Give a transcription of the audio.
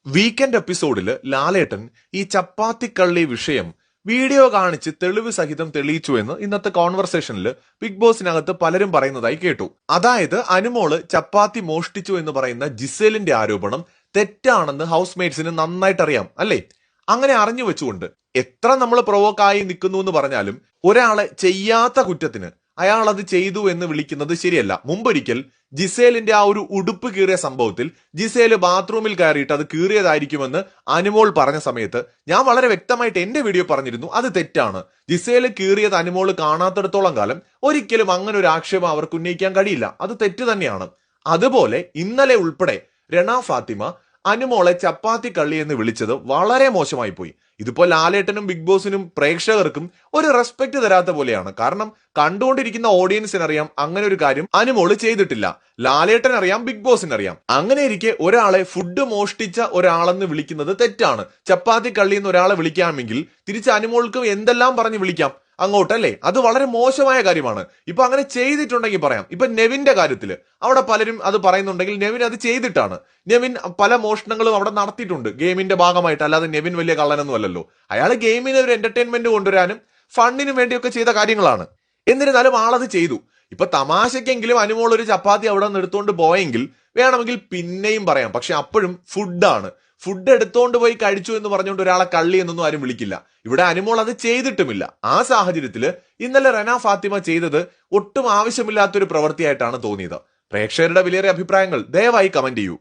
Weekend എപ്പിസോഡില് ലാലേട്ടൻ ഈ ചപ്പാത്തിക്കള്ളി വിഷയം video കാണിച്ച് തെളിവ് സഹിതം തെളിയിച്ചു എന്ന് ഇന്നത്തെ കോൺവെർസേഷനിൽ ബിഗ് ബോസിനകത്ത് പലരും പറയുന്നതായി കേട്ടു. അതായത് അനുമോള് ചപ്പാത്തി മോഷ്ടിച്ചു എന്ന് പറയുന്ന ജിസേലിന്റെ ആരോപണം തെറ്റാണെന്ന് ഹൗസ് മേറ്റ്സിന് നന്നായിട്ട് അറിയാം അല്ലേ? അങ്ങനെ അറിഞ്ഞു വെച്ചുകൊണ്ട് എത്ര നമ്മൾ പ്രൊവോക്കായി നിൽക്കുന്നു എന്ന് പറഞ്ഞാലും ഒരാളെ ചെയ്യാത്ത കുറ്റത്തിന് അയാൾ അത് ചെയ്തു എന്ന് വിളിക്കുന്നത് ശരിയല്ല. മുമ്പൊരിക്കൽ ജിസേലിന്റെ ആ ഒരു ഉടുപ്പ് കീറിയ സംഭവത്തിൽ ജിസേല് ബാത്റൂമിൽ കയറിയിട്ട് അത് കീറിയതായിരിക്കുമെന്ന് അനുമോൾ പറഞ്ഞ സമയത്ത് ഞാൻ വളരെ വ്യക്തമായിട്ട് എന്റെ വീഡിയോ പറഞ്ഞിരുന്നു, അത് തെറ്റാണ്. ജിസേല് കീറിയത് അനുമോൾ കാണാത്തിടത്തോളം കാലം ഒരിക്കലും അങ്ങനെ ഒരു ആക്ഷേപം അവർക്ക് ഉന്നയിക്കാൻ കഴിയില്ല, അത് തെറ്റ് തന്നെയാണ്. അതുപോലെ ഇന്നലെ ഉൾപ്പെടെ രണ ഫാത്തിമ അനുമോളെ ചപ്പാത്തി കള്ളി എന്ന് വിളിച്ചത് വളരെ മോശമായി പോയി. ഇതിപ്പോ ലാലേട്ടനും ബിഗ് ബോസിനും പ്രേക്ഷകർക്കും ഒരു റെസ്പെക്ട് തരാത്ത പോലെയാണ്. കാരണം കണ്ടുകൊണ്ടിരിക്കുന്ന ഓഡിയൻസിനറിയാം അങ്ങനെ ഒരു കാര്യം അനുമോള് ചെയ്തിട്ടില്ല. ലാലേട്ടൻ അറിയാം, ബിഗ് ബോസിന് അറിയാം. അങ്ങനെ ഇരിക്കെ ഒരാളെ ഫുഡ് മോഷ്ടിച്ച ഒരാളെന്ന് വിളിക്കുന്നത് തെറ്റാണ്. ചപ്പാത്തി കള്ളി എന്ന് ഒരാളെ വിളിക്കാമെങ്കിൽ തിരിച്ച് അനുമോൾക്ക് എന്തെല്ലാം പറഞ്ഞ് വിളിക്കാം അങ്ങോട്ടല്ലേ? അത് വളരെ മോശമായ കാര്യമാണ്. ഇപ്പൊ അങ്ങനെ ചെയ്തിട്ടുണ്ടെങ്കിൽ പറയാം. ഇപ്പൊ നെവിന്റെ കാര്യത്തില് അവിടെ പലരും അത് പറയുന്നുണ്ടെങ്കിൽ നെവിൻ അത് ചെയ്തിട്ടാണ്. നെവിൻ പല മോഷണങ്ങളും അവിടെ നടത്തിയിട്ടുണ്ട് ഗെയിമിന്റെ ഭാഗമായിട്ട്, അല്ലാതെ നെവിൻ വലിയ കള്ളനൊന്നും അല്ലല്ലോ. അയാൾ ഗെയിമിന് ഒരു എന്റർടൈൻമെന്റ് കൊണ്ടുവരാനും ഫണ്ടിനും വേണ്ടിയൊക്കെ ചെയ്ത കാര്യങ്ങളാണ്. എന്നിരുന്നാലും ആളത് ചെയ്തു. ഇപ്പൊ തമാശക്കെങ്കിലും അനുമോൾ ഒരു ചപ്പാത്തി അവിടെ നിന്ന് എടുത്തുകൊണ്ട് പോയെങ്കിൽ വേണമെങ്കിൽ പിന്നെയും പറയാം. പക്ഷെ അപ്പോഴും ഫുഡാണ്. ഫുഡ് എടുത്തോണ്ട് പോയി കഴിച്ചു എന്ന് പറഞ്ഞുകൊണ്ട് ഒരാളെ കള്ളി എന്നൊന്നും ആരും വിളിക്കില്ല. ഇവിടെ അനുമോൾ അത് ചെയ്തിട്ടുമില്ല. ആ സാഹചര്യത്തിൽ ഇന്നലെ റന ഫാത്തിമ ചെയ്തത് ഒട്ടും ആവശ്യമില്ലാത്തൊരു പ്രവൃത്തിയായിട്ടാണ് തോന്നിയത്. പ്രേക്ഷകരുടെ വിലയേറിയ അഭിപ്രായങ്ങൾ ദയവായി കമന്റ് ചെയ്യൂ.